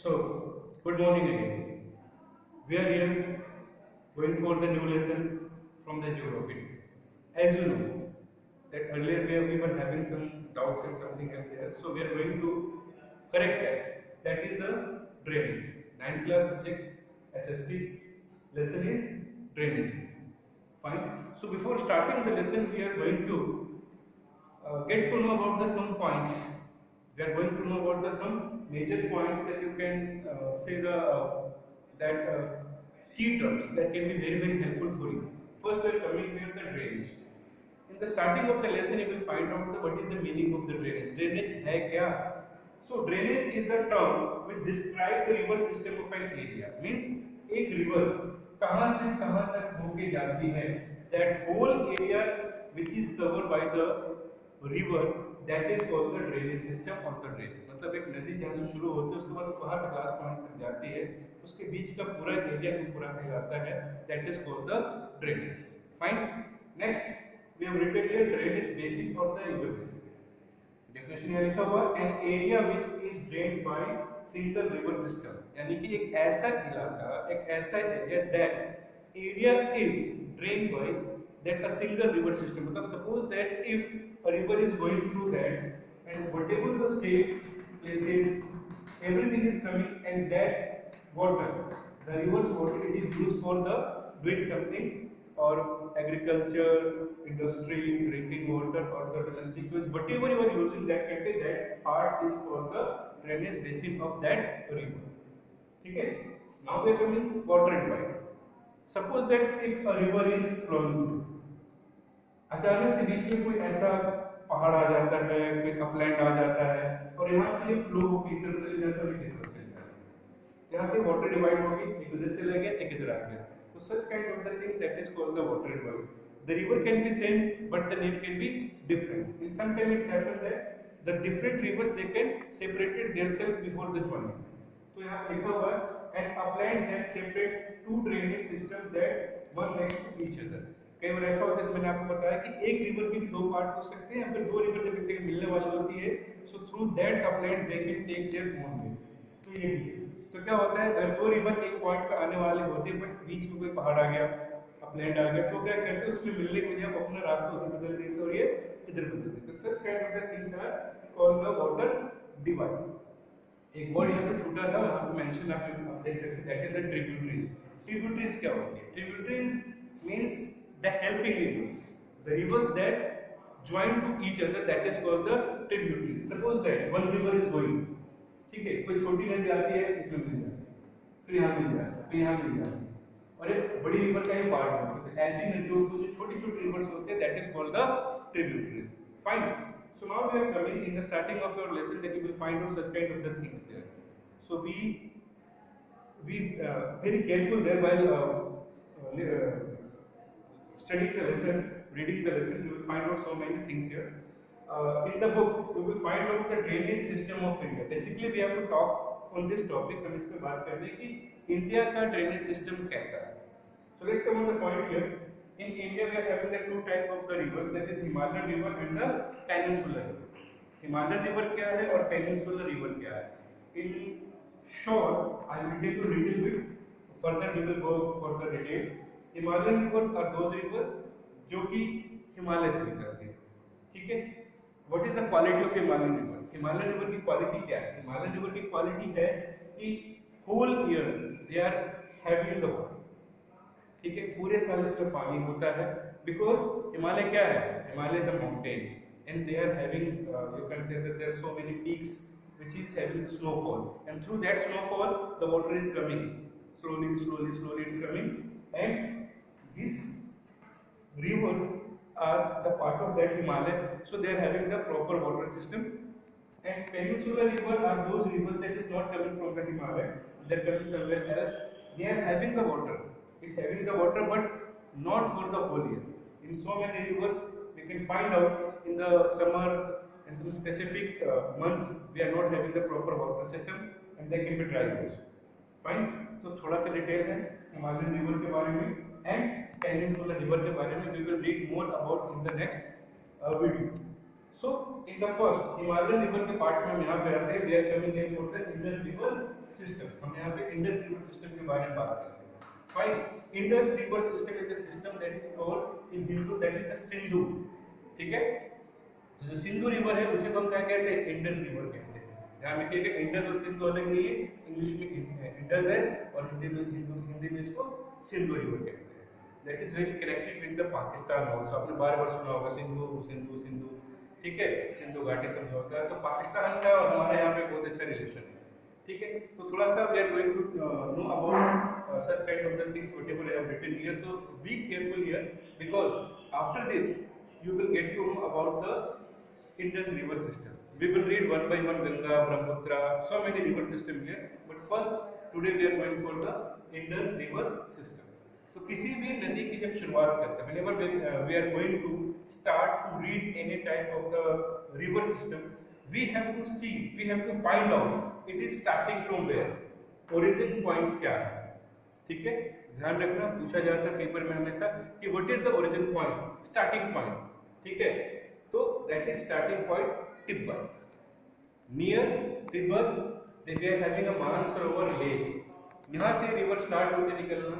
So, good morning again. We are here going for the new lesson from the geography. As you know, that earlier we were having some doubts and something else there. So, we are going to correct that. That is the drainage. Ninth class subject SST lesson is drainage. Fine. So, before starting the lesson, we are going to get to know about the some points. We are going to know about the some major points that you can say the that key terms that can be very helpful for you. First, we are coming here the drainage. In the starting of the lesson, you will find out what is the meaning of the drainage. Drainage है क्या? So drainage is a term which describes the river system of an area. Means एक river कहाँ से कहाँ तक होके जाती है. That whole area which is covered by the river that is called the drainage system or the drainage. मतलब एक नदी जहाँ से शुरू होती है उसके बाद वहाँ तक लास्ट पॉइंट तक जाती है उसके बीच का पूरा एरिया जो पूरा कहलाता है that is called the drainage. Fine. Next we have written here drainage basin or the river basin. Definition यहाँ लिखा हुआ an area which is drained by single river system यानी कि एक ऐसा इलाका एक ऐसा area that area is drained by that a single river system मतलब suppose that if a river is going through that and whatever the states places everything is coming and that water the river's water it is used for the doing something or agriculture, industry, drinking water or the domestic use, whatever you are using that can be that part is called the drainage basin of that river. Okay? Now we are coming water divide. Suppose that if a river is flowing through, अचानक से बीच में कोई ऐसा पहाड़ आ जाता है कोई upland आ जाता है और यहाँ से फ्लो होकर इधर चले जाता है इधर चले जाता है यहाँ से वाटर डिवाइड होगी एक उधर चला गया एक इधर आ गया so such kind of the things that is called the water divide. The river can be same but the name can be different. In sometimes it's happened that the different rivers they can separated themselves before the joining. तो यहाँ लिखा हुआ है an upland that separate two drainage systems that one next to each other. कई बार ऐसा होता है मैंने आपको बताया कि एक रिवर के भी दो पार्ट हो सकते हैं या फिर दो रिवर जब एक जगह मिलने वाली होती है so through that upland they can take their own ways. तो ये भी है. तो क्या होता है अगर दो रिवर एक पॉइंट पे आने वाले होते हैं बट बीच में कोई पहाड़ आ गया अपलैंड आ गया तो क्या करते हैं उसमें मिलने के बजाय अपना रास्ता उधर बदल देते और ये इधर बदल देते. तो such kind of the things are called the water divide. एक वर्ड यहाँ पे छूटा था वहाँ पे मेंशन आप देख सकते हैं that is the tributaries. Tributaries क्या होती है? Tributaries means the helping rivers, the rivers that join to each other that is called the tributaries. Suppose that one river is going, ठीक है कोई छोटी नदी आती है इसमें मिल जाती है फिर यहाँ मिल जाती है फिर यहाँ मिल जाती है और एक बड़ी रिवर का ही पार्ट होता है. ऐसी नदियों को जो छोटी छोटी रिवर्स होते हैं that is called the tributaries. Fine. So now we are coming in the starting of your lesson that you will find out such kind of the things there. So be very careful there while studying the lesson, reading the lesson, you will find out so many things here. In the book, you will find out the drainage system of India. Basically, we have to talk on this topic. हम इस पे बात कर रहे हैं कि India का drainage system कैसा है. So let's come on the point here. In India, we are having the two type of the rivers, that is Himalayan river and the Peninsular river. Himalayan river क्या है और Peninsular river क्या है? In short, I will tell you a little bit. Further, we will go for the detail. Himalayan rivers are those rivers जो कि हिमालय से निकलते हैं. ठीक है. What is the quality of Himalayan river? Himalayan river की क्वालिटी क्या है? हिमालयन रिवर की क्वालिटी है कि whole year they are having the water. ठीक है. पूरे साल इसमें पानी होता है बिकॉज हिमालय क्या है? Himalaya is a mountain and they are having you can say that there are so many peaks which is having snowfall and through that snowfall the water is coming slowly it's coming and these rivers are the part of that Himalaya, so they are having the proper water system. And peninsular river are those rivers that is not coming from the Himalaya, they are coming somewhere else. They are having the water, it's having the water but not for the whole year. In so many rivers we can find out in the summer and some specific months we are not having the proper water system and they can be dry also. Fine. तो थोड़ा सा detail है Himalayan river के बारे में and peninsular river के बारे में. We will read more about in the next video. So in the first Himalayan river के पार्ट में हम यहाँ पे आते हैं. We are coming in for the Indus river system. हम यहाँ पे इंडस रिवर सिस्टम के बारे में बात करते हैं। Fine, Indus river system is the system that is called in Hindu that is the Sindhu. ठीक है, तो जो सिंधु रिवर है उसे हम क्या कहते हैं, इंडस रिवर कहते हैं। ध्यान रखिएगा, इंडस और सिंधु अलग नहीं है, इंग्लिश में इंडस है और हिंदी में इसको सिंधु रिवर कहते हैं। That is very connected with the Pakistan also. आपने बार बार सुना होगा सिंधु सिंधु सिंधु, ठीक है, सिंधु घाटी समझौता है, तो पाकिस्तान का और हमारा यहाँ पे बहुत अच्छा रिलेशन है। ठीक है, तो थोड़ा सा we are going to know about such kind of the things whatever I have written here, so be careful here because after this you will get to know about the Indus river system. We will read one by one Ganga, Brahmaputra, so many river system here, but first today we are going for the Indus river system. तो किसी भी नदी की जब शुरुआत करते हैं, whenever we are going to start to read any type of the river system, we have to see, we have to find out it is starting from where, origin point क्या है। ठीक है, ध्यान रखना, पूछा जाता है पेपर में हमेशा कि what is the origin point, starting point. ठीक है, तो that is starting point Tibet, near Tibet they we are having a Mansarovar lake. यहाँ से रिवर स्टार्ट होते निकलना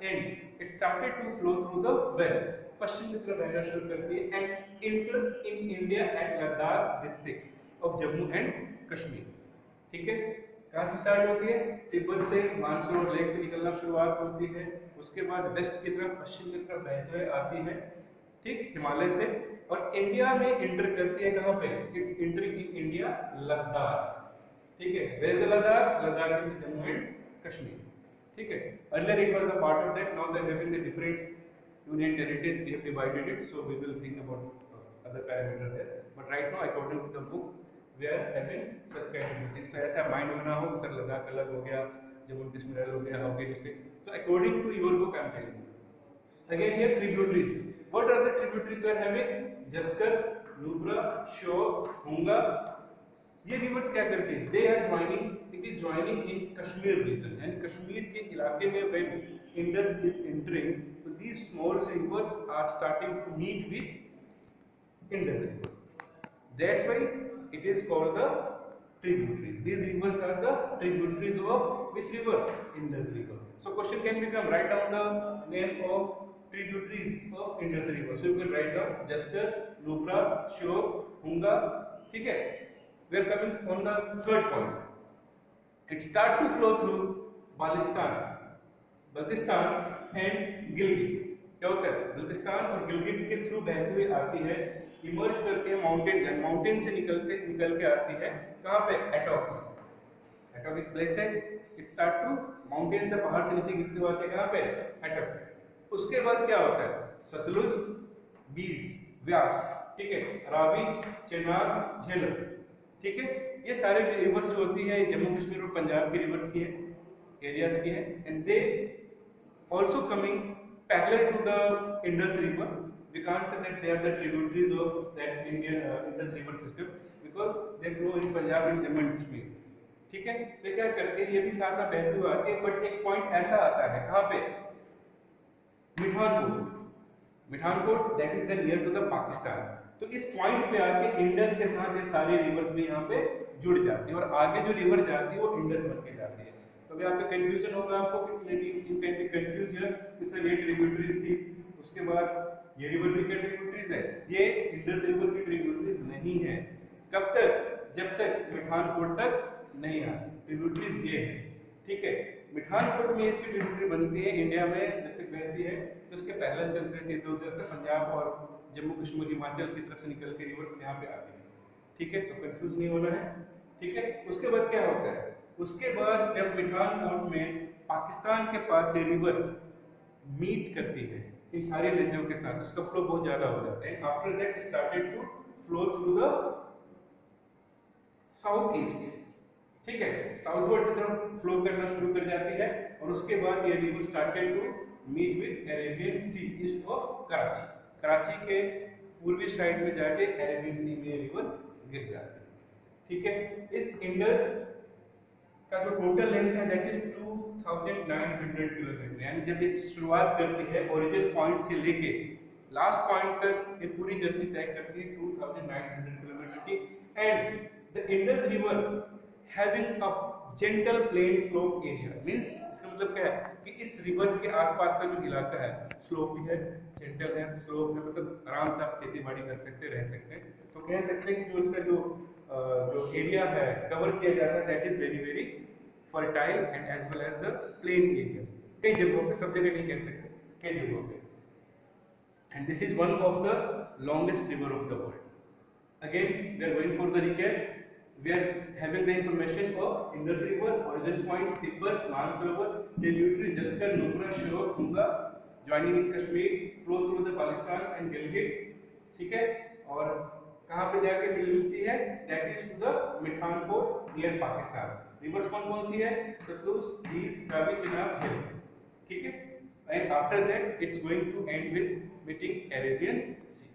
and it started to flow through the west, पश्चिम की तरफ बहना शुरू करती है and enters in India at Ladakh district of Jammu and Kashmir. ठीक है, कहाँ से स्टार्ट होती है, तिब्बत से, मानसरोवर लेक से निकलना शुरुआत होती है, उसके बाद वेस्ट की तरफ, पश्चिम की तरफ बहते हुए आती है, ठीक, हिमालय से, और इंडिया में एंटर करती है। कहाँ पे, it's entering in India Ladakh. ठीक है, where is Ladakh, Ladakh is Jammu and Kashmir. ठीक है, earlier it was the part of that, now they having the different union territories, we have divided it, so we will think about other parameter there, but right now according to the book we are having such kind of things। तो ऐसा mind में ना हो sir Ladakh अलग हो गया, जम्मू कश्मीर अलग हो गया, हाउ कैन यू से, तो according to your book I am telling you. Again here tributaries, what are the tributaries we are having, Zanskar, Nubra, Shyok, Hunza. ये रिवर्स क्या करती हैं, they are joining, it is joining in Kashmir region, यानी कश्मीर के इलाके में when Indus is entering, तो these small rivers are starting to meet with Indus river, that's why it is called the tributary. These rivers are the tributaries of which river, Indus river. So question can become, write down the name of tributaries of Indus river. So you can write down Jaskar, Nubra, Shyok, Hunga. ठीक है, we are coming on the third point. It start to flow through Baltistan and Gilgit। क्या होता है, बल्तिस्तान और गिलगिट के through बहती हुई आती है, इमर्ज करती है माउंटेन, माउंटेन से निकल के आती है कहाँ पे, एटॉक में। एटॉक एक प्लेस है, इट स्टार्ट टू माउंटेन से पहाड़ से नीचे गिरते हुए आते हैं कहाँ पे, एटॉक पे। उसके बाद क्या होता है, सतलुज, बीस, व्यास, ठीक है, रावी, चेनाब, झेलम। ठीक है, ये सारे रिवर्स जो होती है जम्मू कश्मीर और पंजाब की रिवर्स की है, एरियाज की है, and they also coming parallel to the Indus river. We can't say that they are the tributaries of that Indian Indus river system because they flow in Punjab and Jammu and Kashmir। ठीक है, तो क्या करते हैं, ये भी साथ में बहते हुए आते हैं, बट एक पॉइंट ऐसा आता है कहाँ पे, Mithankot, that is the near to the Pakistan. तो इस पॉइंट पे आके इंडस के साथ ये सारे रिवर्स भी यहाँ पे जुड़ जाते हैं और आगे जो रिवर जाती है वो इंडस बन के जाती है। तो अभी यहाँ पे कंफ्यूजन होगा आपको कि you can be confuse here, इस ये ट्रिब्यूटरीज थी, उसके बाद ये रिवर भी क्या ट्रिब्यूटरीज है, ये इंडस रिवर की ट्रिब्यूटरीज नहीं है। कब तक, जब तक मिठानकोट तक नहीं आती, ट्रिब्यूटरीज ये है। ठीक है, मिठानकोट में इसकी ट्रिब्यूटरी बनती है इंडिया में, जब तक बहती है तो उसके पैरेलल चलती रहती है, तो उधर से पंजाब और जम्मू कश्मीर हिमाचल की तरफ से निकल के रिवर्स यहाँ पे आती है। ठीक है, तो कंफ्यूज नहीं होना है। ठीक है, उसके बाद क्या होता है, उसके बाद जब मिठानकोट में पाकिस्तान के पास ये रिवर मीट करती है इन सारी नदियों के साथ, उसका फ्लो बहुत ज्यादा हो जाता है। After that started to flow through the south east. ठीक है, साउथवर्ड की तरफ फ्लो करना शुरू कर जाती है और उसके बाद ये river started to meet with Arabian sea east of Karachi. Karachi के पूर्वी साइड में जाके अरेबियन सी में ये रिवर गिर जाती है। ठीक है, इस इंडस का जो टोटल लेंथ है दैट इज 2900 किलोमीटर, यानी जब ये शुरुआत करती है ओरिजिन पॉइंट से लेके लास्ट पॉइंट तक ये पूरी जर्नी तय करती है 2900 किलोमीटर की। And the Indus river having a gentle plain slope area. Means इसका मतलब क्या है कि इस रिवर्स के आसपास का जो इलाका है स्लोप भी है, जेंटल है, स्लोप है, मतलब आराम से आप खेती बाड़ी कर सकते हैं, रह सकते हैं। तो कह सकते हैं कि जो इसका जो एरिया है कवर किया जाता है that is very very fertile and as well as the plain area. कई जगहों पे, सब जगह नहीं कह सकते, कई जगहों पे। And this is one of the longest river of the world. Again, we are going for the recap. We are having the information of Indus River, origin point, Tibet, Mansarovar, tributary Jaskar, Nubra, Shirok, Tunga, joining in Kashmir, flow through the Pakistan and Gilgit. ठीक है, और कहाँ पे जाके मिलती है? That is to the Mithanpur near Pakistan. Rivers कौन कौन सी है? Sutlej, Beas, Ravi, Chenab, Jhelum. ठीक है, and after that it's going to end with meeting Arabian Sea.